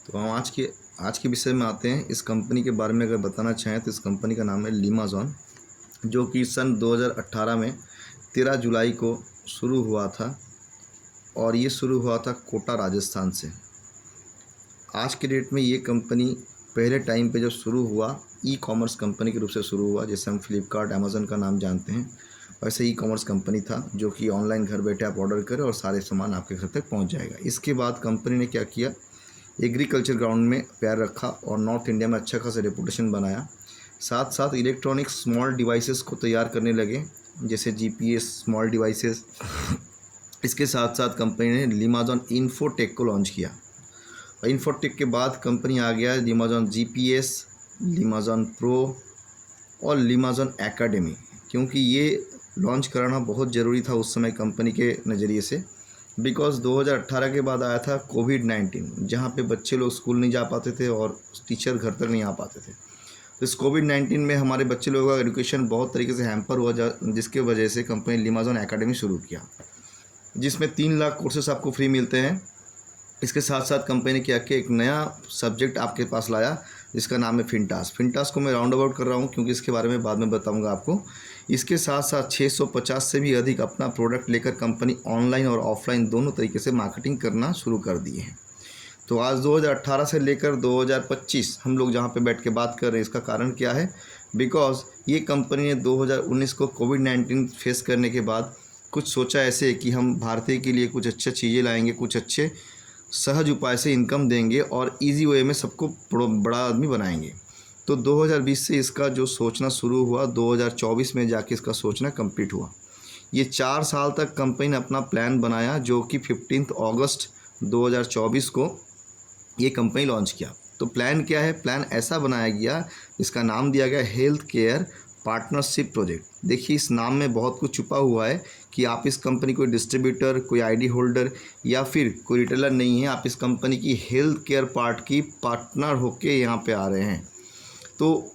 तो हम आज के विषय में आते हैं। इस कंपनी के बारे में अगर बताना चाहें तो इस कंपनी का नाम है लीमाज़ॉन, जो कि सन 2018 में 13 जुलाई को शुरू हुआ था और ये शुरू हुआ था कोटा राजस्थान से। आज के डेट में ये कंपनी पहले टाइम पे जब शुरू हुआ ई कॉमर्स कंपनी के रूप से शुरू हुआ, जैसे हम फ्लिपकार्ट अमेज़न का नाम जानते हैं, वैसे ई कॉमर्स कंपनी था जो कि ऑनलाइन घर बैठे आप ऑर्डर करें और सारे सामान आपके घर तक पहुंच जाएगा। इसके बाद कंपनी ने क्या किया, एग्रीकल्चर ग्राउंड में पैर रखा और नॉर्थ इंडिया में अच्छा खासा रेपुटेशन बनाया। साथ साथ इलेक्ट्रॉनिक स्मॉल डिवाइसेस को तैयार करने लगे, जैसे जीपीएस स्मॉल डिवाइसेस। इसके साथ साथ कंपनी ने लीमाज़ॉन इन्फोटेक को लॉन्च किया और इन्फोटेक के बाद कंपनी आ गया लीमाज़ॉन जीपीएस, लीमाज़ॉन प्रो और लीमाज़ॉन एकेडमी, क्योंकि ये लॉन्च कराना बहुत ज़रूरी था उस समय कंपनी के नज़रिए से। बिकॉज़ 2018 के बाद आया था कोविड-19, जहाँ पे बच्चे लोग स्कूल नहीं जा पाते थे और टीचर घर तक नहीं आ पाते थे। तो इस कोविड-19 में हमारे बच्चे लोगों का एजुकेशन बहुत तरीके से हैम्पर हुआ, जिसके वजह से कंपनी लीमाज़ॉन एकेडमी शुरू किया, जिसमें 3 लाख कोर्सेस आपको फ्री मिलते हैं। इसके साथ साथ कंपनी ने क्या किया, एक नया सब्जेक्ट आपके पास लाया जिसका नाम है फिनटास। फिनटास को मैं राउंड अबाउट कर रहा हूँ क्योंकि इसके बारे में बाद में बताऊंगा आपको। इसके साथ साथ 650 से भी अधिक अपना प्रोडक्ट लेकर कंपनी ऑनलाइन और ऑफलाइन दोनों तरीके से मार्केटिंग करना शुरू कर दिए हैं। तो आज 2018 से लेकर 2025 हम लोग जहाँ पे बैठ के बात कर रहे हैं, इसका कारण क्या है? बिकॉज़ ये कंपनी ने 2019 को कोविड-19 फेस करने के बाद कुछ सोचा ऐसे कि हम भारतीय के लिए कुछ अच्छी चीज़ें लाएंगे, कुछ अच्छे सहज उपाय से इनकम देंगे और इजी वे में सबको बड़ा आदमी बनाएंगे। तो 2020 से इसका जो सोचना शुरू हुआ, 2024 में जाके इसका सोचना कंप्लीट हुआ। ये 4 साल तक कंपनी ने अपना प्लान बनाया, जो कि 15 अगस्त 2024 को ये कंपनी लॉन्च किया। तो प्लान क्या है? प्लान ऐसा बनाया गया, इसका नाम दिया गया हेल्थ केयर पार्टनरशिप प्रोजेक्ट। देखिए, इस नाम में बहुत कुछ छुपा हुआ है कि आप इस कंपनी कोई डिस्ट्रीब्यूटर, कोई आईडी होल्डर या फिर कोई रिटेलर नहीं है। आप इस कंपनी की हेल्थ केयर पार्ट की पार्टनर होके यहाँ पे आ रहे हैं। तो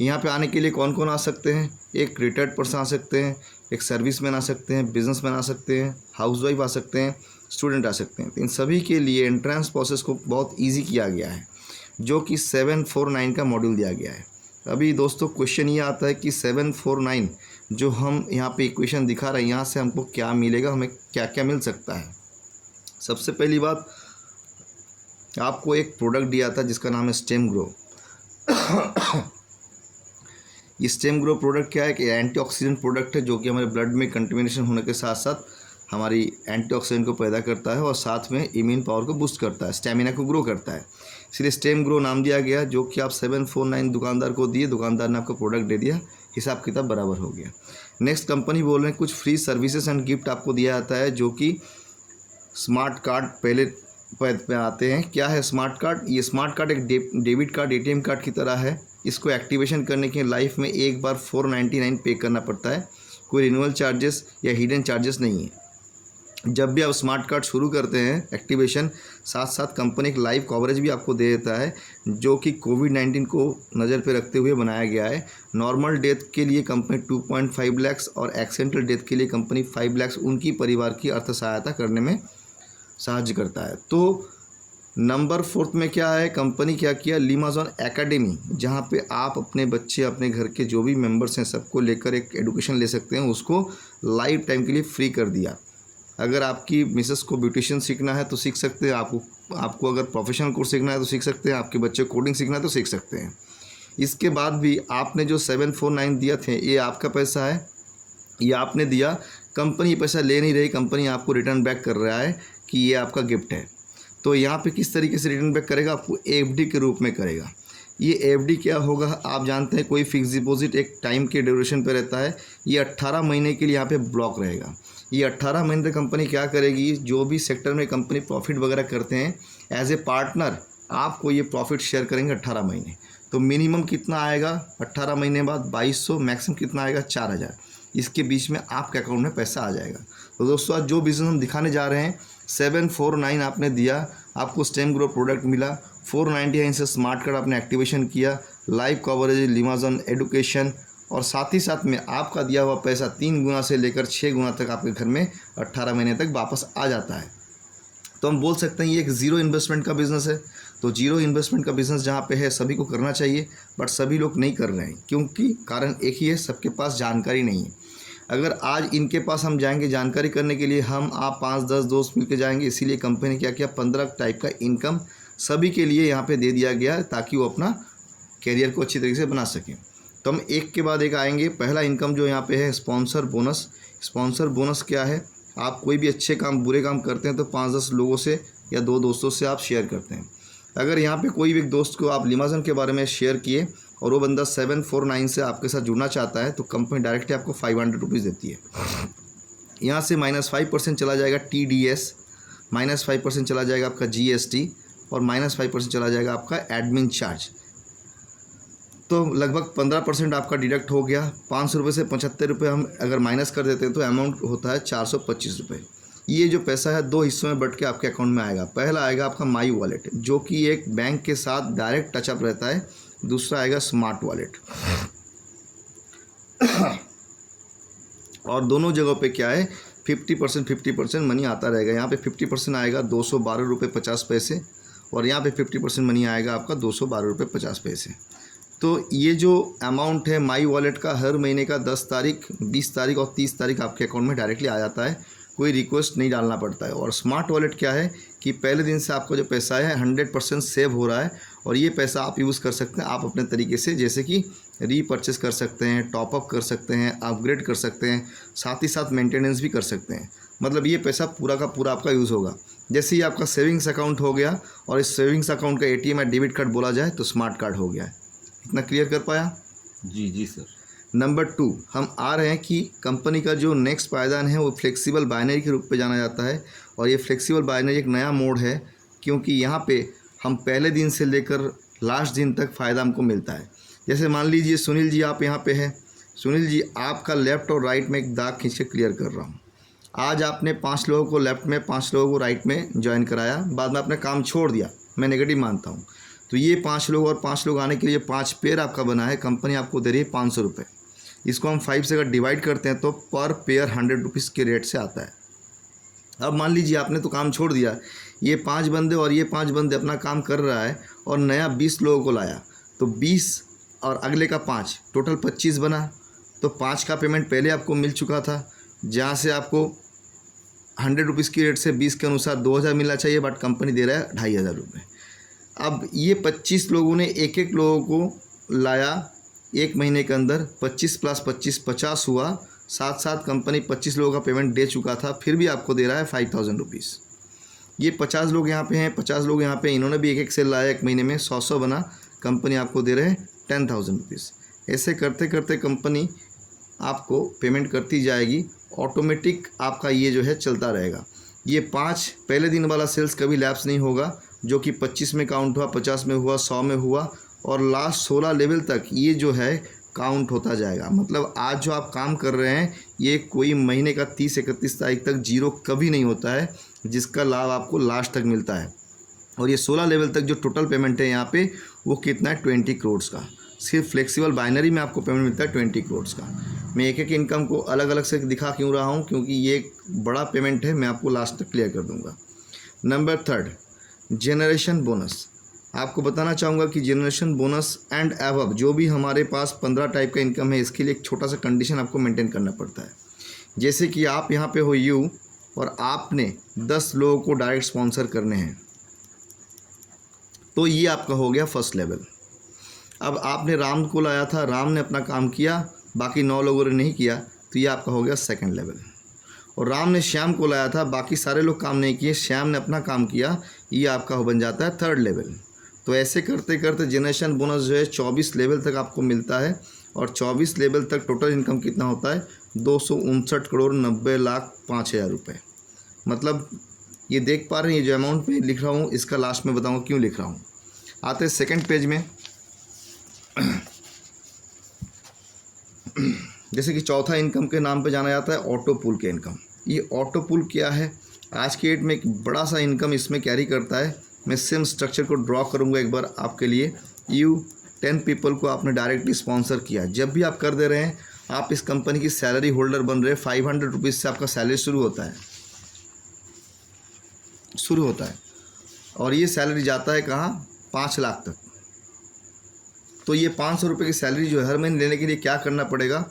यहाँ पे आने के लिए कौन कौन आ सकते हैं? एक रिटायर्ड पर्सन आ सकते हैं, एक सर्विसमैन आ सकते हैं, बिजनेसमैन आ सकते हैं, हाउसवाइफ आ सकते हैं, स्टूडेंट आ सकते हैं। तो इन सभी के लिए एंट्रेंस प्रोसेस को बहुत ईजी किया गया है, जो कि 749 का मॉड्यूल दिया गया है। अभी दोस्तों क्वेश्चन ये आता है कि 749 जो हम यहाँ पे इक्वेशन दिखा रहे हैं, यहाँ से हमको क्या मिलेगा, हमें क्या क्या मिल सकता है? सबसे पहली बात, आपको एक प्रोडक्ट दिया था जिसका नाम है स्टेम ग्रो। ये स्टेम ग्रो प्रोडक्ट क्या है कि एंटीऑक्सीडेंट प्रोडक्ट है, जो कि हमारे ब्लड में कंटेमिनेशन होने के साथ साथ हमारी एंटीऑक्सीडेंट को पैदा करता है और साथ में इम्यून पावर को बूस्ट करता है, स्टेमिना को ग्रो करता है। इसलिए स्टेम ग्रो नाम दिया गया, जो कि आप 749 दुकानदार को दिए, दुकानदार ने आपको प्रोडक्ट दे दिया, हिसाब किताब बराबर हो गया। नेक्स्ट कंपनी बोल रहे हैं कुछ फ्री सर्विसेज एंड गिफ्ट आपको दिया जाता है, जो कि स्मार्ट कार्ड पहले पे आते हैं। क्या है स्मार्ट कार्ड? ये स्मार्ट कार्ड एक डेबिट कार्ड, एटीएम कार्ड की तरह है। इसको एक्टिवेशन करने के लाइफ में एक बार 499 पे करना पड़ता है। कोई रिन्यूअल चार्जेस या हिडन चार्जेस नहीं है। जब भी आप स्मार्ट कार्ड शुरू करते हैं एक्टिवेशन, साथ साथ कंपनी एक लाइव कवरेज भी आपको दे देता है, जो कि कोविड-19 को नज़र पे रखते हुए बनाया गया है। नॉर्मल डेथ के लिए कंपनी 2.5 लाख और एक्सीडेंटल डेथ के लिए कंपनी 5 लाख उनकी परिवार की अर्थ सहायता करने में सहायता करता है। तो नंबर 4 में क्या है, कंपनी क्या किया, लीमाज़ॉन एकेडमी, जहाँ पे आप अपने बच्चे, अपने घर के जो भी मेंबर्स हैं, सबको लेकर एक एजुकेशन ले सकते हैं, उसको लाइफ टाइम के लिए फ्री कर दिया। अगर आपकी मिसेस को ब्यूटिशियन सीखना है तो सीख सकते हैं, आपको अगर प्रोफेशनल कोर्स सीखना है तो सीख सकते हैं, आपके बच्चे कोडिंग सीखना है तो सीख सकते हैं। इसके बाद भी आपने जो 749 दिया थे, ये आपका पैसा है, ये आपने दिया, कंपनी पैसा ले नहीं रही, कंपनी आपको रिटर्न बैक कर रहा है कि ये आपका गिफ्ट है। तो यहाँ पे किस तरीके से रिटर्न बैक करेगा? आपको एफडी के रूप में करेगा। ये एफडी क्या होगा? आप जानते हैं कोई फिक्स डिपॉजिट एक टाइम के ड्यूरेशन पे रहता है। ये 18 महीने के लिए यहाँ पे ब्लॉक रहेगा। ये 18 महीने तक कंपनी क्या करेगी, जो भी सेक्टर में कंपनी प्रॉफिट वगैरह करते हैं, एज ए पार्टनर आपको ये प्रॉफिट शेयर करेंगे 18 महीने। तो मिनिमम कितना आएगा 18 महीने बाद? 2200। मैक्सिमम कितना आएगा? 4000। इसके बीच में आपके अकाउंट में पैसा आ जाएगा। तो दोस्तों आज जो बिज़नेस हम दिखाने जा रहे हैं, 749 आपने दिया, आपको स्टेम ग्रो प्रोडक्ट मिला, 499 से स्मार्ट कार्ड आपने एक्टिवेशन किया, लाइव कवरेज लीमाज़ॉन एडुकेशन, और साथ ही साथ में आपका दिया हुआ पैसा 3 गुना से लेकर 6 गुना तक आपके घर में 18 महीने तक वापस आ जाता है। तो हम बोल सकते हैं ये एक ज़ीरो इन्वेस्टमेंट का बिज़नेस है। तो जीरो इन्वेस्टमेंट का बिज़नेस जहाँ पे है सभी को करना चाहिए, बट सभी लोग नहीं कर रहे हैं, क्योंकि कारण एक ही है, सबके पास जानकारी नहीं है। अगर आज इनके पास हम जाएंगे जानकारी करने के लिए, हम आप 5-10 दोस्त मिलकर जाएंगे, इसीलिए कंपनी ने क्या किया, 15 टाइप का इनकम सभी के लिए यहाँ पे दे दिया गया ताकि वो अपना कैरियर को अच्छी तरीके से बना सकें। तो हम एक के बाद एक आएंगे। पहला इनकम जो यहाँ पे है स्पॉन्सर बोनस। स्पॉन्सर बोनस क्या है, आप कोई भी अच्छे काम बुरे काम करते हैं तो 5-10 लोगों से या 2 दोस्तों से आप शेयर करते हैं। अगर यहाँ पे कोई भी एक दोस्त को आप लिमाज़न के बारे में शेयर किए और वो बंदा 749 से आपके साथ जुड़ना चाहता है तो कंपनी डायरेक्टली आपको 500 रुपीज़ देती है। यहाँ से -5% चला जाएगा TDS, -5% चला जाएगा आपका GST और -5% चला जाएगा आपका एडमिन चार्ज। तो लगभग 15% आपका डिडक्ट हो गया। 500 रुपये से 75 रुपये हम अगर माइनस कर देते हैं तो अमाउंट होता है 425 रुपये। ये जो पैसा है 2 हिस्सों में बट के आपके अकाउंट में आएगा। पहला आएगा आपका माई वॉलेट, जो कि एक बैंक के साथ डायरेक्ट टचअप रहता है। दूसरा आएगा स्मार्ट वॉलेट। और दोनों जगहों पे क्या है, 50% मनी आता रहेगा। यहाँ पे 50% आएगा 212 रुपये 50 पैसे और यहाँ पे 50% मनी आएगा आपका 212 रुपये 50 पैसे। तो ये जो अमाउंट है माई वॉलेट का हर महीने का 10 तारीख, 20 तारीख और 30 तारीख आपके अकाउंट में डायरेक्टली आ जाता है, कोई रिक्वेस्ट नहीं डालना पड़ता है। और स्मार्ट वॉलेट क्या है कि पहले दिन से आपका जो पैसा है 100% सेव हो रहा है और ये पैसा आप यूज़ कर सकते हैं आप अपने तरीके से, जैसे कि रीपर्चेस कर सकते हैं, टॉपअप कर सकते हैं, अपग्रेड कर सकते हैं, साथ ही साथ मेंटेनेंस भी कर सकते हैं। मतलब ये पैसा पूरा का पूरा आपका यूज़ होगा। जैसे ही आपका सेविंग्स अकाउंट हो गया और इस सेविंग्स अकाउंट का ATM या डेबिट कार्ड बोला जाए तो स्मार्ट कार्ड हो गया है। इतना क्लियर कर पाया? जी सर। नंबर 2 हम आ रहे हैं कि कंपनी का जो नेक्स्ट पायदान है वो फ्लेक्सिबल बाइनरी के रूप में जाना जाता है। और ये फ्लेक्सिबल बाइनरी एक नया मोड है, क्योंकि यहाँ पे हम पहले दिन से लेकर लास्ट दिन तक फ़ायदा हमको मिलता है। जैसे मान लीजिए सुनील जी आप यहाँ पे हैं। सुनील जी आपका लेफ़्ट और राइट में एक दाग खींच के क्लियर कर रहा हूँ। आज आपने 5 लोगों को लेफ़्ट में, 5 लोगों को राइट में ज्वाइन कराया, बाद में आपने काम छोड़ दिया, मैं नेगेटिव मानता हूँ। तो ये 5 लोग और 5 लोग आने के लिए 5 पेयर आपका बना है, कंपनी आपको दे रही है 500 रुपये। इसको हम 5 से अगर डिवाइड करते हैं तो पर पेयर 100 रुपीज़ के रेट से आता है। अब मान लीजिए आपने तो काम छोड़ दिया, ये 5 बंदे और ये 5 बंदे अपना काम कर रहा है और नया 20 लोगों को लाया, तो 20 और अगले का 5, टोटल 25 बना। तो 5 का पेमेंट पहले आपको मिल चुका था, जहाँ से आपको 100 रुपीज़ की रेट से 20 के अनुसार 2000 मिलना चाहिए, बट कंपनी दे रहा है 2500 रुपये। अब ये 25 लोगों ने एक एक लोगों को लाया एक महीने के अंदर, 25 + 25 50 हुआ। साथ साथ कंपनी 25 लोगों का पेमेंट दे चुका था, फिर भी आपको दे रहा है 5000 रुपीज़। ये 50 लोग यहाँ पे हैं, 50 लोग यहाँ पे, इन्होंने भी एक एक सेल लाया एक महीने में, 100 बना, कंपनी आपको दे रहे हैं 10,000 रुपीज़। ऐसे करते करते कंपनी आपको पेमेंट करती जाएगी, ऑटोमेटिक आपका ये जो है चलता रहेगा। ये 5 पहले दिन वाला सेल्स कभी लैप्स नहीं होगा, जो कि 25 में काउंट हुआ, 50 में हुआ, 100 में हुआ और लास्ट 16 लेवल तक ये जो है काउंट होता जाएगा। मतलब आज जो आप काम कर रहे हैं ये कोई महीने का 30-31 तारीख तक जीरो कभी नहीं होता है, जिसका लाभ आपको लास्ट तक मिलता है। और ये 16 लेवल तक जो टोटल पेमेंट है यहाँ पे वो कितना है, 20 करोड़ का। सिर्फ फ्लेक्सिबल बाइनरी में आपको पेमेंट मिलता है 20 करोड़ का। मैं एक एक इनकम को अलग अलग से दिखा क्यों रहा हूँ, क्योंकि ये एक बड़ा पेमेंट है, मैं आपको लास्ट तक क्लियर कर दूँगा। Number 3 generation bonus. आपको बताना चाहूँगा कि जनरेशन बोनस एंड एबव जो भी हमारे पास 15 टाइप का इनकम है, इसके लिए एक छोटा सा कंडीशन आपको मेंटेन करना पड़ता है। जैसे कि आप यहाँ पे हो यू और आपने 10 लोगों को डायरेक्ट स्पॉन्सर करने हैं, तो ये आपका हो गया फर्स्ट लेवल। अब आपने राम को लाया था, राम ने अपना काम किया, बाकी 9 लोगों ने नहीं किया, तो ये आपका हो गया सेकंड लेवल। और राम ने श्याम को लाया था, बाकी सारे लोग काम नहीं किए, श्याम ने अपना काम किया, ये आपका बन जाता है थर्ड लेवल। तो ऐसे करते करते जनरेशन बोनस जो है 24 लेवल तक आपको मिलता है। और 24 लेवल तक टोटल इनकम कितना होता है, 259,90,05,000 रुपये। मतलब ये देख पा रहे हैं, ये जो अमाउंट में लिख रहा हूँ इसका लास्ट में बताऊँगा क्यों लिख रहा हूँ। आते हैं सेकेंड पेज में। जैसे कि चौथा इनकम के नाम पे जाना जाता है ऑटो पुल के इनकम। ये ऑटो पुल क्या है, आज के डेट में एक बड़ा सा इनकम इसमें कैरी करता है। मैं सेम स्ट्रक्चर को ड्रॉ करूँगा एक बार आपके लिए। 10 पीपल को आपने डायरेक्टली स्पॉन्सर किया, जब भी आप कर दे रहे हैं आप इस कंपनी की सैलरी होल्डर बन रहे हैं। 500 रुपीज़ से आपका सैलरी शुरू होता है। शुरू होता है और ये सैलरी जाता है कहाँ, 5 लाख तक। तो ये 500 रुपये की सैलरी जो है हर महीने लेने के लिए क्या करना पड़ेगा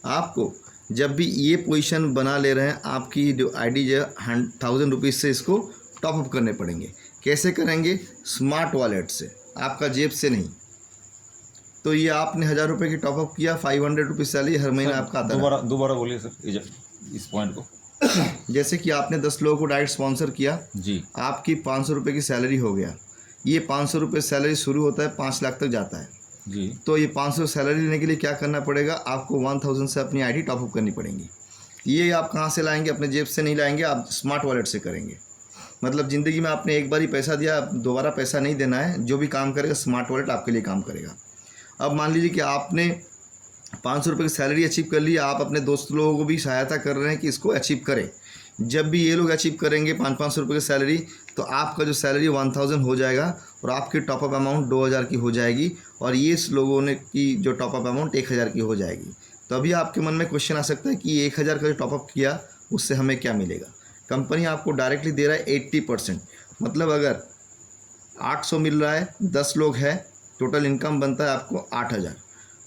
आपको, जब भी ये पोजीशन बना ले रहे हैं आपकी जो आईडी जो है 1000 रुपीज़ से इसको टॉपअप करने पड़ेंगे। कैसे करेंगे, स्मार्ट वॉलेट से, आपका जेब से नहीं। तो ये आपने 1000 रुपये की टॉपअप किया, 500 रुपीज़ सैलरी हर महीने आपका आता है। दोबारा बोलिए सर इस पॉइंट को। जैसे कि आपने 10 लोगों को डायरेक्ट स्पॉन्सर किया जी, आपकी 500 रुपये की सैलरी हो गया। ये 500 रुपये सैलरी शुरू होता है 5 लाख तक जाता है जी। तो ये 500 सैलरी लेने के लिए क्या करना पड़ेगा आपको, 1000 से अपनी आईडी टॉपअप करनी पड़ेगी। ये आप कहाँ से लाएंगे, अपने जेब से नहीं लाएंगे, आप स्मार्ट वॉलेट से करेंगे। मतलब ज़िंदगी में आपने एक बार ही पैसा दिया, दोबारा पैसा नहीं देना है। जो भी काम करेगा स्मार्ट वॉलेट आपके लिए काम करेगा। अब मान लीजिए कि आपने 500 रुपये की सैलरी अचीव कर ली, आप अपने दोस्त लोगों को भी सहायता कर रहे हैं कि इसको अचीव करें। जब भी ये लोग अचीव करेंगे 500 रुपये की सैलरी, तो आपका जो सैलरी 1000 हो जाएगा और आपकी टॉपअप अमाउंट 2000 की हो जाएगी और ये लोगों ने की जो टॉपअप अमाउंट 1000 की हो जाएगी। तो अभी आपके मन में क्वेश्चन आ सकता है कि 1000 का जो टॉपअप किया उससे हमें क्या मिलेगा। कंपनी आपको डायरेक्टली दे रहा है 80%। मतलब अगर 800 मिल रहा है, 10 लोग हैं, टोटल इनकम बनता है आपको 8000।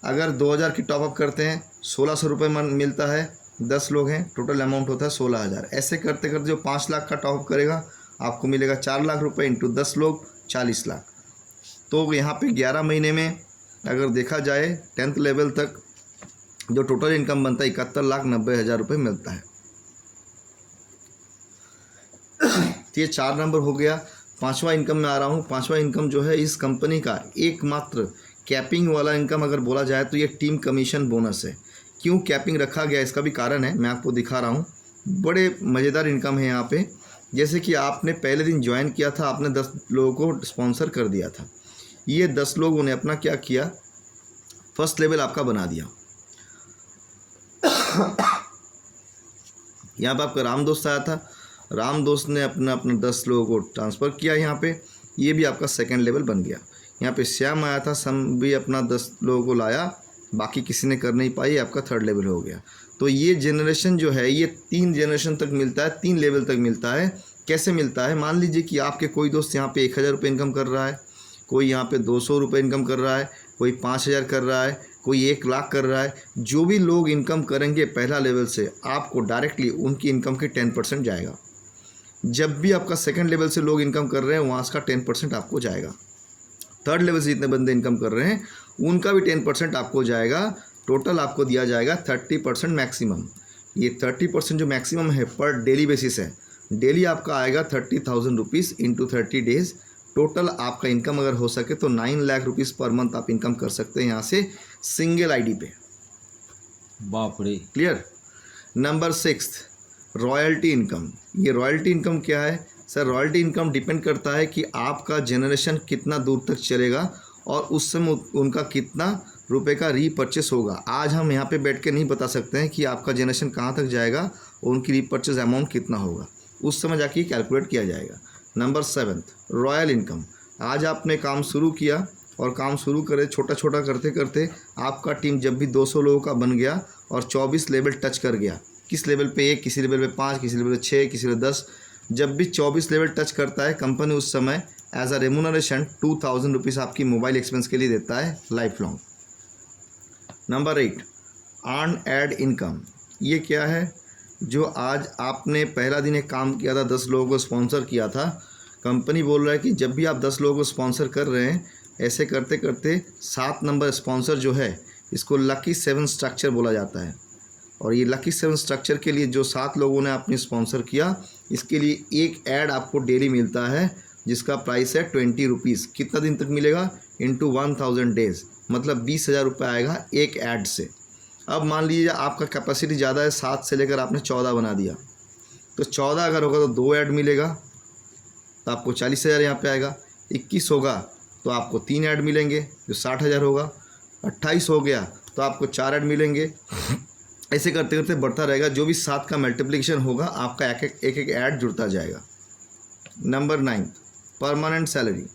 अगर 2000 की टॉपअप करते हैं 1600 रुपये मिलता है, 10 लोग हैं, टोटल अमाउंट होता है 16000। ऐसे करते करते जो 5 लाख का टॉपअप करेगा आपको मिलेगा 4 लाख रुपये इंटू 10 लोग 40 लाख। तो यहाँ पे 11 महीने में अगर देखा जाए 10th लेवल तक जो टोटल इनकम बनता है 71,90,000 रुपये मिलता है। तो ये 4 नंबर हो गया। 5वां इनकम में आ रहा हूँ। 5वां इनकम जो है इस कंपनी का एकमात्र कैपिंग वाला इनकम अगर बोला जाए तो ये टीम कमीशन बोनस है। क्यों कैपिंग रखा गया इसका भी कारण है, मैं आपको दिखा रहा हूँ। बड़े मज़ेदार इनकम है यहाँ पे। जैसे कि आपने पहले दिन ज्वाइन किया था, आपने 10 लोगों को स्पॉन्सर कर दिया था। ये 10 लोगों ने अपना क्या किया, फर्स्ट लेवल आपका बना दिया। यहाँ पर आपका राम दोस्त आया था, राम दोस्त ने अपना 10 लोगों को ट्रांसफ़र किया यहाँ पे, ये भी आपका सेकंड लेवल बन गया। यहाँ पे श्याम आया था, सम भी अपना 10 लोगों को लाया, बाकी किसी ने कर नहीं पाई, आपका थर्ड लेवल हो गया। तो ये जनरेशन जो है ये 3 जनरेशन तक मिलता है, 3 लेवल तक मिलता है। कैसे मिलता है, मान लीजिए कि आपके कोई दोस्त यहाँ पे 1000 रुपये इनकम कर रहा है, कोई यहाँ पे 200 रुपये इनकम कर रहा है, कोई 5000 कर रहा है, कोई 1 लाख कर रहा है। जो भी लोग इनकम करेंगे पहला लेवल से, आपको डायरेक्टली उनकी इनकम के 10% जाएगा। जब भी आपका सेकंड लेवल से लोग इनकम कर रहे हैं वहाँ का 10% आपको जाएगा। थर्ड लेवल से जितने बंदे इनकम कर रहे हैं उनका भी 10% आपको जाएगा। टोटल आपको दिया जाएगा 30% मैक्सिमम। ये 30% जो मैक्सिमम है पर डेली बेसिस है। डेली आपका आएगा 30,000 रुपीज़ इंटू 30 डेज़। टोटल आपका इनकम अगर हो सके तो 9 लाख रुपीज़ पर मंथ आप इनकम कर सकते हैं यहाँ से सिंगल आईडी पे। बाप रे। क्लियर। Number 6 royalty income. ये रॉयल्टी इनकम क्या है सर? रॉयल्टी इनकम डिपेंड करता है कि आपका जनरेशन कितना दूर तक चलेगा और उस समय उनका कितना रुपए का रीपरचेस होगा। आज हम यहाँ पे बैठ के नहीं बता सकते हैं कि आपका जनरेशन कहाँ तक जाएगा और उनकी रीपरचेस अमाउंट कितना होगा, उस समय जाके कैलकुलेट किया जाएगा। Number 7 royal income. आज आपने काम शुरू किया और काम शुरू करे छोटा छोटा करते करते आपका टीम जब भी 200 लोगों का बन गया और 24 लेवल टच कर गया, किस लेवल पे 1, किसी लेवल पे 5, किसी लेवल पे 6, किसी लेवल 10, जब भी 24 लेवल टच करता है कंपनी उस समय एज अ रेमुनरेशन 2000 रुपीज़ आपकी मोबाइल एक्सपेंस के लिए देता है life long. Number 8 earned income. ये क्या है? जो आज आपने पहला दिन एक काम किया था, 10 लोगों को स्पॉन्सर किया था, कंपनी बोल रहा है कि जब भी आप 10 लोगों को स्पॉन्सर कर रहे हैं ऐसे करते करते 7 नंबर स्पॉन्सर जो है इसको लकी 7 स्ट्रक्चर बोला जाता है। और ये लकी 7 स्ट्रक्चर के लिए जो 7 लोगों ने आपने स्पॉन्सर किया इसके लिए एक ऐड आपको डेली मिलता है जिसका प्राइस है 20 रुपीज़। कितना दिन तक मिलेगा? इंटू 1000 डेज़, मतलब 20,000 रुपये आएगा एक ऐड से। अब मान लीजिए आपका कैपेसिटी ज़्यादा है, 7 से लेकर आपने 14 बना दिया, तो 14 अगर होगा तो 2 ऐड मिलेगा तो आपको 40,000 यहाँ पे आएगा। 21 होगा तो आपको 3 ऐड मिलेंगे जो 60,000 होगा। 28 हो गया तो आपको 4 ऐड मिलेंगे। ऐसे करते करते बढ़ता रहेगा। जो भी 7 का मल्टीप्लिकेशन होगा आपका एक एक ऐड जुड़ता जाएगा। नंबर 9 परमानेंट सैलरी,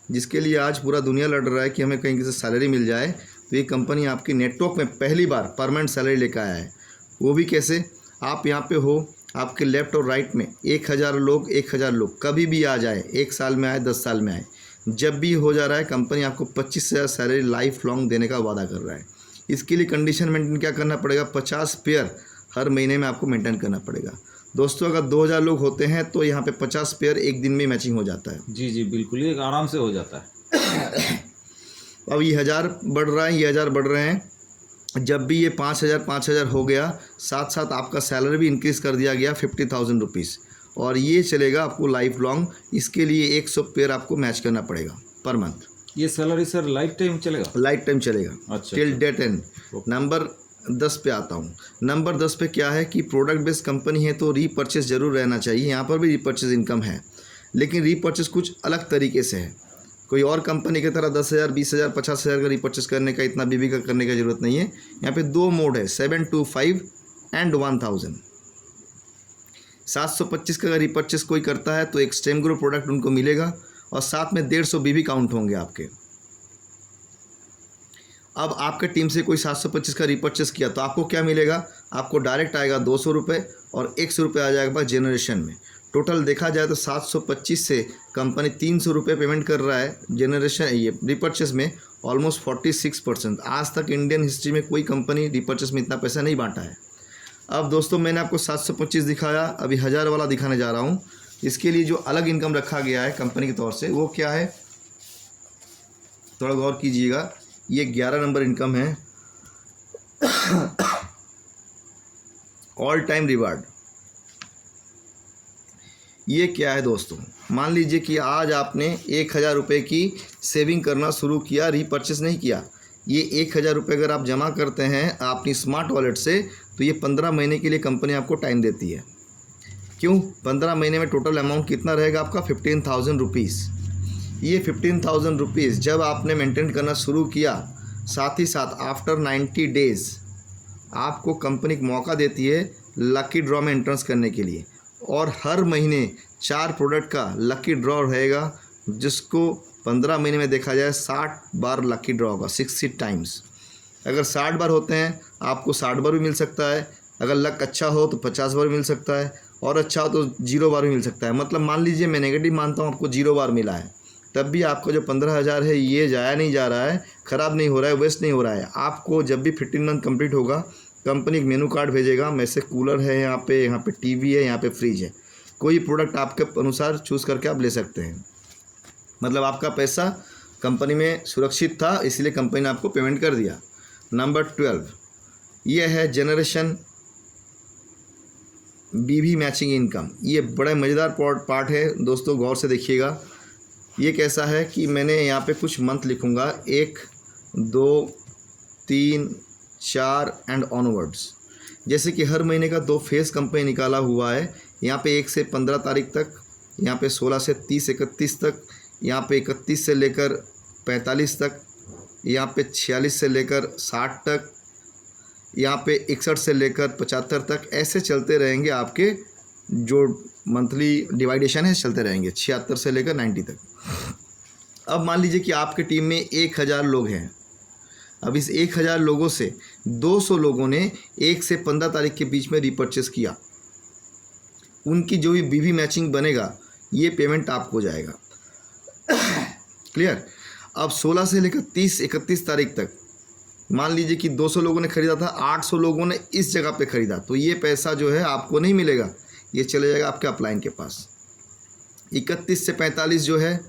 जिसके लिए आज पूरा दुनिया लड़ रहा है कि हमें कहीं से सैलरी मिल जाए। तो ये कंपनी आपकी नेटवर्क में पहली बार परमानेंट सैलरी लेकर आया है। वो भी कैसे? आप यहाँ पे हो, आपके लेफ्ट और राइट में 1000 लोग 1000 लोग कभी भी आ जाए, 1 साल में आए 10 साल में आए, जब भी हो जा रहा है, कंपनी आपको 25,000 सैलरी लाइफ लॉन्ग देने का वादा कर रहा है। इसके लिए कंडीशन मेंटेन क्या करना पड़ेगा, 50 पेयर हर महीने में आपको मेंटेन करना पड़ेगा। दोस्तों अगर 2000 लोग होते हैं तो यहाँ पे 50 पेयर एक दिन में मैचिंग हो जाता है। जी जी बिल्कुल, ये आराम से हो जाता है। अब ये 1000 बढ़ रहा है, ये 1000 बढ़ रहे हैं। जब भी ये 5000 हो गया, साथ साथ आपका सैलरी भी इंक्रीज़ कर दिया गया 50,000 रुपीज़, और ये चलेगा आपको लाइफ लॉन्ग। इसके लिए 100 पेयर आपको मैच करना पड़ेगा पर मंथ। ये सैलरी सर लाइफ टाइम चलेगा? लाइफ टाइम चलेगा, अच्छा, टिल डेट एंड। नंबर 10 पे आता हूँ। नंबर 10 पे क्या है कि प्रोडक्ट बेस्ड कंपनी है तो रीपर्चेस जरूर रहना चाहिए। यहाँ पर भी रीपर्चेस इनकम है, लेकिन रीपर्चेस कुछ अलग तरीके से है। कोई और कंपनी की तरह 10,000 20,000 50,000 का रीपर्चेस करने का, इतना बीबी का करने की ज़रूरत नहीं है। यहाँ पे 2 मोड है, 725 एंड 1000। 725 का अगर रीपर्चेस कोई करता है तो एक स्टेम ग्रो प्रोडक्ट उनको मिलेगा, और साथ में 150 बीबी काउंट होंगे आपके। अब आपके टीम से कोई 725 का रीपर्चेस किया तो आपको क्या मिलेगा, आपको डायरेक्ट आएगा 200 रुपये और 100 रुपये आ जाएगा जेनरेशन में। टोटल देखा जाए तो 725 से कंपनी 300 रुपये पेमेंट कर रहा है जेनरेशन, ये रीपर्चेस में ऑलमोस्ट 46%। आज तक इंडियन हिस्ट्री में कोई कंपनी रीपर्चेस में इतना पैसा नहीं बांटा है। अब दोस्तों मैंने आपको 725 दिखाया, अभी 1000 वाला दिखाने जा रहा हूँ। इसके लिए जो अलग इनकम रखा गया है कंपनी के तौर से, वो क्या है, थोड़ा गौर कीजिएगा। ये 11 नंबर इनकम है, ऑल टाइम रिवार्ड। ये क्या है दोस्तों, मान लीजिए कि आज आपने 1000 रुपये की सेविंग करना शुरू किया, रीपर्चेस नहीं किया। ये 1000 रुपये अगर आप जमा करते हैं अपनी स्मार्ट वॉलेट से, तो ये 15 महीने के लिए कंपनी आपको टाइम देती है। क्यों? 15 महीने में टोटल अमाउंट कितना रहेगा आपका, 15,000 रुपीज़। ये 15,000 रुपीज़ जब आपने मेंटेन करना शुरू किया, साथ ही साथ आफ्टर 90 डेज़ आपको कंपनी मौका देती है लकी ड्रॉ में एंट्रेंस करने के लिए, और हर महीने 4 प्रोडक्ट का लकी ड्रॉ रहेगा, जिसको 15 महीने में देखा जाए 60 बार लकी ड्रॉ होगा, 60 टाइम्स। अगर 60 बार होते हैं आपको 60 बार भी मिल सकता है, अगर लक अच्छा हो तो 50 बार मिल सकता है, और अच्छा हो तो 0 बार भी मिल सकता है। मतलब मान लीजिए मैं नेगेटिव मानता हूँ, आपको 0 बार मिला है, तब भी आपका जो 15,000 है ये जाया नहीं जा रहा है, ख़राब नहीं हो रहा है, वेस्ट नहीं हो रहा है। आपको जब भी 15 मंथ कंप्लीट होगा, कंपनी एक मेनू कार्ड भेजेगा, में से कूलर है, यहाँ पे टीवी है, यहाँ पे फ्रिज है। कोई प्रोडक्ट आपके अनुसार चूज़ करके आप ले सकते हैं। मतलब आपका पैसा कंपनी में सुरक्षित था, इसलिए कंपनी ने आपको पेमेंट कर दिया। नंबर 12 ये है जनरेशन बीवी मैचिंग इनकम। ये बड़ा मज़ेदार पार्ट है दोस्तों, गौर से देखिएगा। ये कैसा है कि मैंने यहाँ पे कुछ मंथ लिखूँगा, 1 2 3 4 एंड ऑनवर्ड्स। जैसे कि हर महीने का 2 फेज़ कंपनी निकाला हुआ है। यहाँ पे 1 से 15 तारीख तक, यहाँ पे 16 से 30 31 तक, यहाँ पे 31 से लेकर 45 तक, यहाँ पे 46 से लेकर 60 तक, यहाँ पे 61 से लेकर 75 तक। ऐसे चलते रहेंगे आपके जो मंथली डिवाइडेशन है, चलते रहेंगे 76 से लेकर 90 तक। अब मान लीजिए कि आपके टीम में 1000 लोग हैं। अब इस 1000 लोगों से 200 लोगों ने 1 से 15 तारीख के बीच में रीपर्चेस किया। उनकी जो भी बीवी मैचिंग बनेगा, ये पेमेंट आपको जाएगा। क्लियर? अब 16 से लेकर 30 31 तारीख तक मान लीजिए कि 200 लोगों ने ख़रीदा था, 800 लोगों ने इस जगह पे ख़रीदा, तो ये पैसा जो है आपको नहीं मिलेगा, ये चले जाएगा आपके अपलाइन के पास। 31 से 45 जो है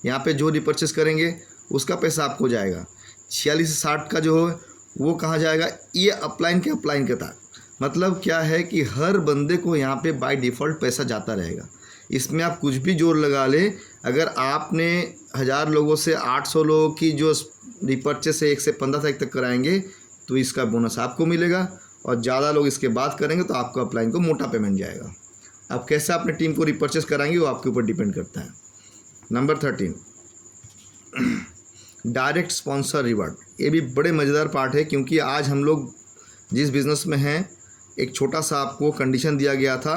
यहाँ पे जो रिपर्चेस करेंगे उसका पैसा आपको जाएगा। 46 से 60 का जो है वो कहाँ जाएगा, ये अपलाइन के तहत। मतलब क्या है कि हर बंदे को यहाँ पे बाय डिफ़ॉल्ट पैसा जाता रहेगा। इसमें आप कुछ भी जोर लगा ले, अगर आपने 1000 लोगों से 800 लोगों की जो रिपर्चेस है 1 से 15 तारीख तक कराएंगे, तो इसका बोनस आपको मिलेगा, और ज़्यादा लोग इसके बाद करेंगे तो आपको अपलाइन को मोटा पेमेंट जाएगा। अब कैसे अपने टीम को रिपर्चेस कराएंगे वो आपके ऊपर डिपेंड करता है। Number 13 direct sponsor reward. ये भी बड़े मज़ेदार पार्ट है, क्योंकि आज हम लोग जिस बिज़नेस में हैं, एक छोटा सा आपको कंडीशन दिया गया था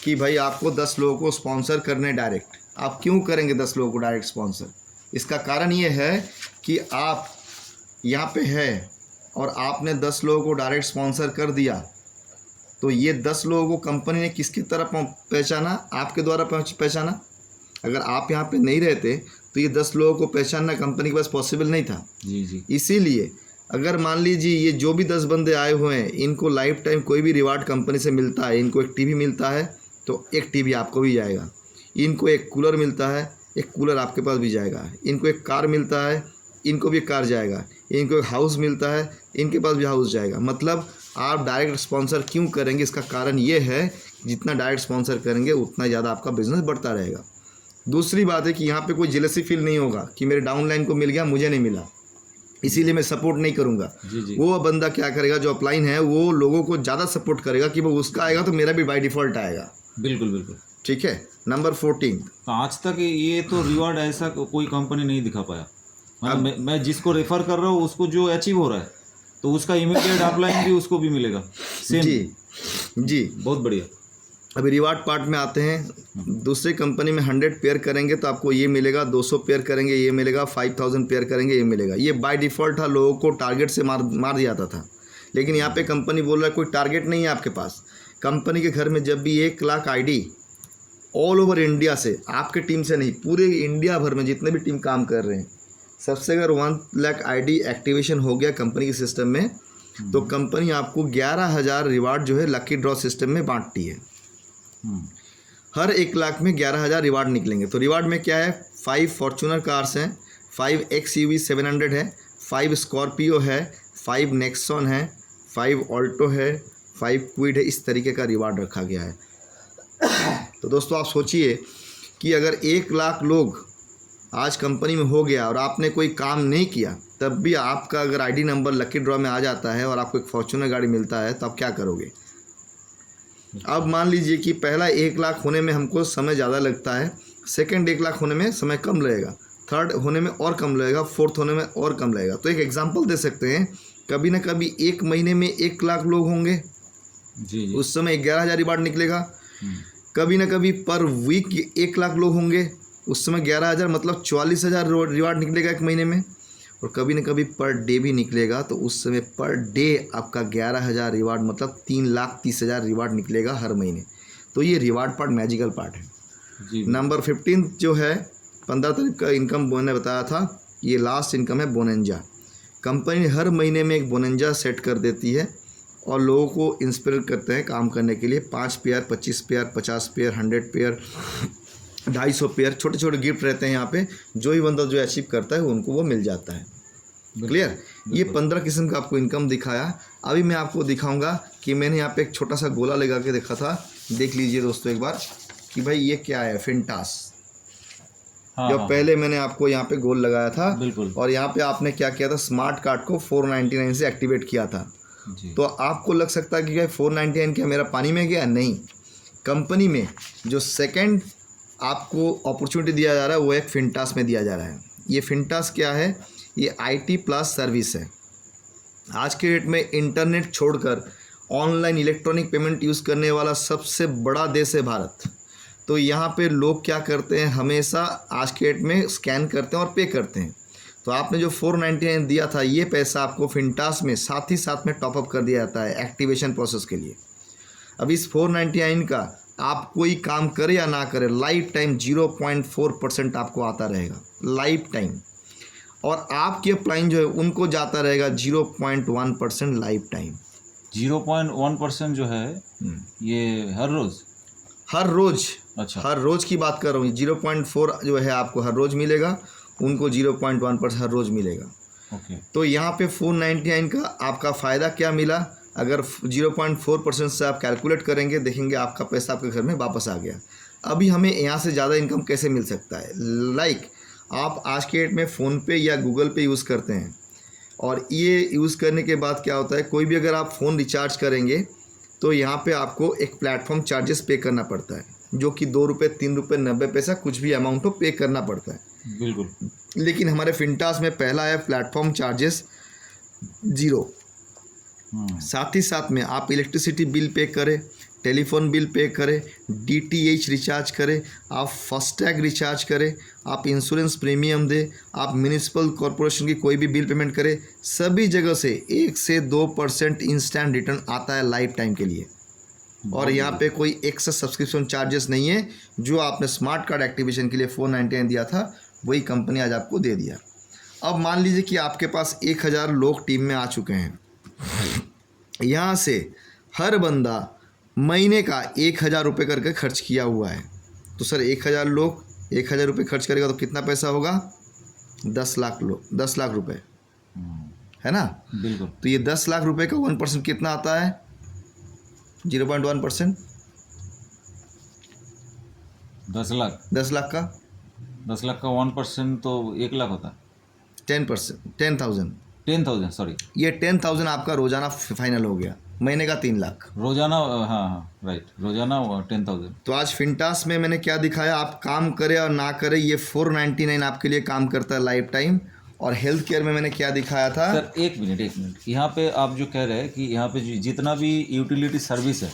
कि भाई आपको 10 लोगों को स्पॉन्सर करने डायरेक्ट। आप क्यों करेंगे 10 लोगों को डायरेक्ट स्पॉन्सर? इसका कारण ये है कि आप यहाँ पे है और आपने 10 लोगों को डायरेक्ट स्पॉन्सर कर दिया, तो ये 10 लोगों को कंपनी ने किसकी तरह पहचाना? आपके द्वारा पहचाना। अगर आप यहाँ पे नहीं रहते तो ये 10 लोगों को पहचानना कंपनी के पास पॉसिबल नहीं था। जी जी। इसीलिए अगर मान लीजिए ये जो भी 10 बंदे आए हुए हैं, इनको लाइफ टाइम कोई भी रिवार्ड कंपनी से मिलता है, इनको एक टीवी मिलता है तो एक टीवी आपको भी जाएगा, इनको एक कूलर मिलता है, एक कूलर आपके पास भी जाएगा, इनको एक कार मिलता है, इनको भी एक कार जाएगा, इनको एक हाउस मिलता है, इनके पास भी हाउस जाएगा। मतलब आप डायरेक्ट स्पॉन्सर क्यों करेंगे? इसका कारण ये है, जितना डायरेक्ट स्पॉन्सर करेंगे उतना ज़्यादा आपका बिजनेस बढ़ता रहेगा। दूसरी बात है कि यहाँ पे कोई जेलसी फील नहीं होगा कि मेरे डाउनलाइन को मिल गया, मुझे नहीं मिला, इसीलिए मैं सपोर्ट नहीं करूँगा। जी जी। वो बंदा क्या करेगा, जो अपलाइन है वो लोगों को ज़्यादा सपोर्ट करेगा कि वो उसका आएगा तो मेरा भी बाय डिफ़ॉल्ट आएगा। बिल्कुल बिल्कुल। ठीक है। नंबर 14, तो आज तक ये तो रिवार्ड ऐसा कोई कंपनी नहीं दिखा पाया। मतलब मैं जिसको रेफर कर रहा हूँ उसको जो अचीव हो रहा है तो उसका इमीडिएट अपलाइन भी उसको भी मिलेगा सेम। जी जी। बहुत बढ़िया। अभी रिवार्ड पार्ट में आते हैं। दूसरी कंपनी में 100 पेयर करेंगे तो आपको ये मिलेगा, 200 पेयर करेंगे ये मिलेगा, 5000 पेयर करेंगे ये मिलेगा। ये बाय डिफ़ॉल्ट था, लोगों को टारगेट से मार दिया जाता था। लेकिन यहाँ पे कंपनी बोल रहा है कोई टारगेट नहीं है आपके पास। कंपनी के घर में जब भी 1 lakh ID all over India से, आपके टीम से नहीं, पूरे इंडिया भर में जितने भी टीम काम कर रहे हैं, सबसे अगर 1 लाख आईडी एक्टिवेशन हो गया कंपनी के सिस्टम में तो कंपनी आपको 11,000 रिवार्ड जो है लकी ड्रॉ सिस्टम में बांटती है। हर 1 लाख में 11,000 रिवार्ड निकलेंगे। तो रिवार्ड में क्या है? 5 फॉर्चूनर कार्स हैं, 5 XUV 700 है, 5 स्कॉर्पियो है, 5 नेक्सॉन है, 5 ऑल्टो है, 5 क्विड है। इस तरीके का रिवार्ड रखा गया है। तो दोस्तों आप सोचिए कि अगर 1 लाख लोग आज कंपनी में हो गया और आपने कोई काम नहीं किया, तब भी आपका अगर आईडी नंबर लकी ड्रॉ में आ जाता है और आपको एक फॉर्च्यूनर गाड़ी मिलता है तो आप क्या करोगे? अब मान लीजिए कि पहला 1 लाख होने में हमको समय ज़्यादा लगता है, सेकंड 1 लाख होने में समय कम लगेगा, थर्ड होने में और कम लगेगा, फोर्थ होने में और कम लगेगा। तो एक एग्जांपल दे सकते हैं, कभी ना कभी 1 महीने में 1 लाख लोग होंगे, जी जी। उस समय 11,000 रिवार्ड निकलेगा। कभी ना कभी पर वीक 1 लाख लोग होंगे, उस समय 11,000 मतलब 44,000 रिवार्ड निकलेगा 1 महीने में। और कभी ना कभी पर डे भी निकलेगा तो उस समय पर डे आपका 11,000 रिवार्ड मतलब 3,30,000 रिवार्ड निकलेगा हर महीने। तो ये रिवार्ड पार्ट मैजिकल पार्ट है जी। नंबर 15 जो है 15 तारीख का इनकम मैंने बताया था, ये लास्ट इनकम है बोनंजा। कंपनी हर महीने में एक बोनंजा सेट कर देती है और लोगों को इंस्पायर करते हैं काम करने के लिए। 5 pair, 25 pair, 50 pair, 100 pair, 250 pair, छोटे छोटे गिफ्ट रहते हैं यहाँ पे। जो ही बंदा जो अचीव करता है उनको वो मिल जाता है। क्लियर? ये 15 किस्म का आपको इनकम दिखाया। अभी मैं आपको दिखाऊंगा कि मैंने यहाँ पे एक छोटा सा गोला लगा के देखा था। देख लीजिए दोस्तों एक बार कि भाई ये क्या है, फिंटास। जो पहले मैंने आपको यहाँ पे गोल लगाया था, बिल्कुल। और यहाँ पे आपने क्या किया था, स्मार्ट कार्ड को 499 से एक्टिवेट किया था। जी। तो आपको लग सकता है कि भाई 499 क्या मेरा पानी में गया? नहीं, कंपनी में जो सेकंड आपको अपॉर्चुनिटी दिया जा रहा है वो एक फिंटास में दिया जा रहा है। ये फिंटास क्या है? ये IT प्लस सर्विस है। आज के डेट में इंटरनेट छोड़कर ऑनलाइन इलेक्ट्रॉनिक पेमेंट यूज़ करने वाला सबसे बड़ा देश है भारत। तो यहाँ पे लोग क्या करते हैं, हमेशा आज के डेट में स्कैन करते हैं और पे करते हैं। तो आपने जो 499 दिया था, ये पैसा आपको फिंटास में साथ ही साथ में टॉपअप कर दिया जाता है एक्टिवेशन प्रोसेस के लिए। अब इस 499 का आप कोई काम करे या ना करे, लाइफ टाइम 0.4% आपको आता रहेगा लाइफ टाइम। और आपके अपलाइन जो है उनको जाता रहेगा 0.1% लाइफ टाइम। 0.1% जो है ये हर रोज? अच्छा, हर रोज की बात कर रहा हूँ। 0.4 जो है आपको हर रोज मिलेगा, उनको 0.1% हर रोज मिलेगा। ओके। तो यहाँ पे 499 का आपका फ़ायदा क्या मिला? अगर 0.4% से आप कैलकुलेट करेंगे, देखेंगे आपका पैसा आपके घर में वापस आ गया। अभी हमें यहाँ से ज़्यादा इनकम कैसे मिल सकता है? लाइक आप आज के डेट में फ़ोनपे या गूगल पे यूज़ करते हैं, और ये यूज़ करने के बाद क्या होता है, कोई भी अगर आप फ़ोन रिचार्ज करेंगे तो यहाँ पे आपको एक प्लेटफॉर्म चार्जेस पे करना पड़ता है, जो कि 2 रुपये, 3 रुपये 90 पैसा कुछ भी अमाउंट हो पे करना पड़ता है। बिल्कुल। लेकिन हमारे फिंटास में पहला है प्लेटफॉर्म चार्जेस 0। साथ ही साथ में आप इलेक्ट्रिसिटी बिल पे करें, टेलीफोन बिल पे करें, DTH रिचार्ज करें, आप फास्टैग रिचार्ज करें, आप इंश्योरेंस प्रीमियम दें, आप म्यूनिसिपल कॉरपोरेशन की कोई भी बिल पेमेंट करें, सभी जगह से 1 से 2% इंस्टेंट रिटर्न आता है लाइफ टाइम के लिए। और यहाँ पे कोई एक्सेस सब्सक्रिप्शन चार्जेस नहीं है। जो आपने स्मार्ट कार्ड एक्टिवेशन के लिए 499 दिया था वही कंपनी आज आपको दे दिया। अब मान लीजिए कि आपके पास 1000 लोग टीम में आ चुके हैं। यहाँ से हर बंदा महीने का 1000 रुपये करके खर्च किया हुआ है। तो सर 1000 लोग 1000 रुपये खर्च करेगा तो कितना पैसा होगा? 10 लाख लोग 10 लाख रुपए, है ना? बिल्कुल। तो ये 10 लाख रुपए का 1% कितना आता है? 0.1%। 10 लाख 10 लाख का 1% तो 1 लाख होता है। 10%, 10,000। 10,000 सॉरी, ये 10,000 आपका रोजाना फाइनल हो गया, महीने का 3 लाख। रोजाना। हाँ राइट, रोजाना 10,000। तो आज फिंटास में मैंने क्या दिखाया, आप काम करें और ना करें ये 499 आपके लिए काम करता है लाइफ टाइम। और हेल्थ केयर में मैंने क्या दिखाया था? सर एक मिनट, यहाँ पे आप जो कह रहे हैं कि यहाँ पे जितना भी यूटिलिटी सर्विस है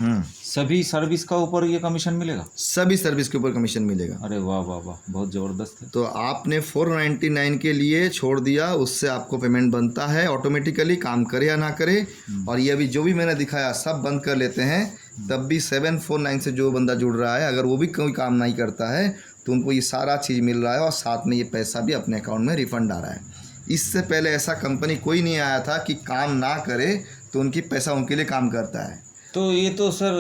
सभी सर्विस का ऊपर ये कमीशन मिलेगा? सभी सर्विस के ऊपर कमीशन मिलेगा। अरे वाह वाह वाह, बहुत ज़बरदस्त है। तो आपने 499 के लिए छोड़ दिया, उससे आपको पेमेंट बनता है ऑटोमेटिकली, काम करे या ना करे। और ये अभी जो भी मैंने दिखाया सब बंद कर लेते हैं, तब भी 749 से जो बंदा जुड़ रहा है अगर वो भी कोई काम नहीं करता है तो उनको ये सारा चीज़ मिल रहा है और साथ में ये पैसा भी अपने अकाउंट में रिफंड आ रहा है। इससे पहले ऐसा कंपनी कोई नहीं आया था कि काम ना करे तो उनकी पैसा उनके लिए काम करता है। तो ये तो सर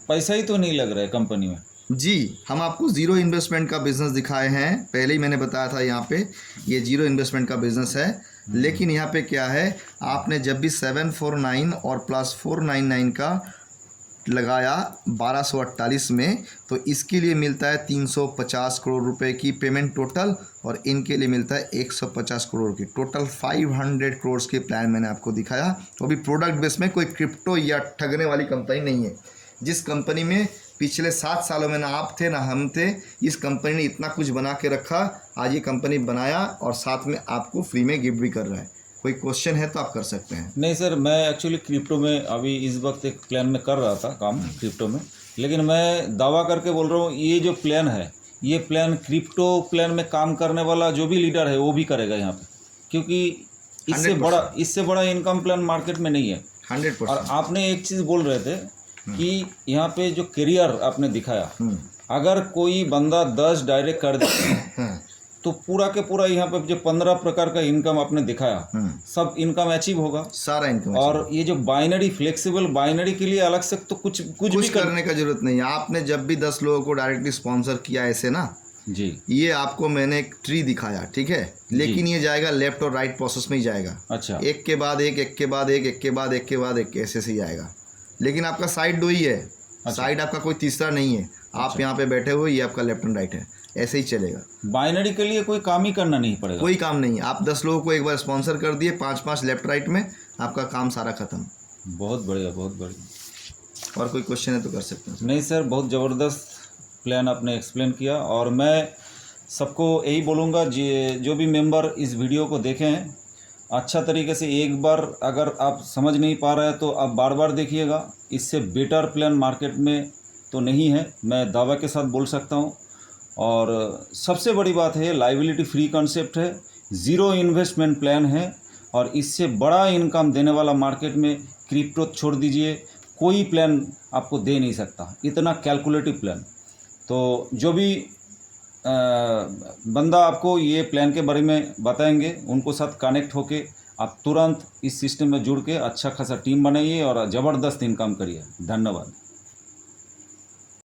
पैसा ही तो नहीं लग रहा है कंपनी में। जी, हम आपको ज़ीरो इन्वेस्टमेंट का बिज़नेस दिखाए हैं, पहले ही मैंने बताया था यहाँ पे ये ज़ीरो इन्वेस्टमेंट का बिज़नेस है। लेकिन यहाँ पे क्या है, आपने जब भी 749 और प्लस 499 का लगाया 1248 में, तो इसके लिए मिलता है 350 करोड़ रुपए की पेमेंट टोटल, और इनके लिए मिलता है 150 करोड़ की टोटल 500 करोड़ के प्लान मैंने आपको दिखाया। तो अभी प्रोडक्ट बेस में कोई क्रिप्टो या ठगने वाली कंपनी नहीं है। जिस कंपनी में पिछले 7 सालों में ना आप थे ना हम थे, इस कंपनी ने इतना कुछ बना के रखा, आज ये कंपनी बनाया और साथ में आपको फ्री में गिफ्ट भी कर रहा है। कोई क्वेश्चन है तो आप कर सकते हैं। नहीं सर, मैं एक्चुअली क्रिप्टो में अभी इस वक्त एक प्लान में कर रहा था काम क्रिप्टो में, लेकिन मैं दावा करके बोल रहा हूँ ये जो प्लान है, ये प्लान क्रिप्टो प्लान में काम करने वाला जो भी लीडर है वो भी करेगा यहाँ पे, क्योंकि इससे बड़ा इनकम प्लान मार्केट में नहीं है। 100%। और आपने एक चीज़ बोल रहे थे कि यहाँ पे जो करियर आपने दिखाया, अगर कोई बंदा 10 डायरेक्ट कर दे तो पूरा के पूरा यहाँ पे जो 15 प्रकार का इनकम आपने दिखाया, सब इनकम अचीव होगा, सारा इनकम। और ये जो बाइनरी फ्लेक्सिबल बाइनरी के लिए अलग से तो कुछ भी करने का जरूरत नहीं है। आपने जब भी 10 लोगों को डायरेक्टली स्पॉन्सर किया ऐसे ना जी, ये आपको मैंने एक ट्री दिखाया, ठीक है, लेकिन ये जाएगा लेफ्ट और राइट प्रोसेस में ही जाएगा। अच्छा, एक के बाद एक, एक के बाद एक, एक के बाद एक के बाद एक, ऐसे से ही आएगा। लेकिन आपका साइड 2 ही है। अच्छा। साइड आपका कोई तीसरा नहीं है। आप अच्छा। यहाँ पे बैठे हुए, ये आपका लेफ्ट एंड राइट है, ऐसे ही चलेगा। बाइनरी के लिए कोई काम ही करना नहीं पड़ेगा, कोई काम नहीं। आप 10 लोगों को एक बार स्पॉन्सर कर दिए, 5-5 लेफ्ट राइट में, आपका काम सारा खत्म। बहुत बढ़िया, बहुत बढ़िया। और कोई क्वेश्चन है तो कर सकते हैं। नहीं सर, बहुत ज़बरदस्त प्लान आपने एक्सप्लेन किया, और मैं सबको यही बोलूँगा जो भी मेंबर इस वीडियो को देखें, अच्छा तरीके से एक बार अगर आप समझ नहीं पा रहे हैं तो आप बार बार देखिएगा। इससे बेटर प्लान मार्केट में तो नहीं है, मैं दावा के साथ बोल सकता हूँ। और सबसे बड़ी बात है, लायबिलिटी फ्री कॉन्सेप्ट है, ज़ीरो इन्वेस्टमेंट प्लान है, और इससे बड़ा इनकम देने वाला मार्केट में क्रिप्टो छोड़ दीजिए, कोई प्लान आपको दे नहीं सकता, इतना कैलकुलेटिव प्लान। तो जो भी बंदा आपको ये प्लान के बारे में बताएंगे, उनको साथ कनेक्ट होके आप तुरंत इस सिस्टम में जुड़ के अच्छा खासा टीम बनाइए और ज़बरदस्त इनकम करिए। धन्यवाद।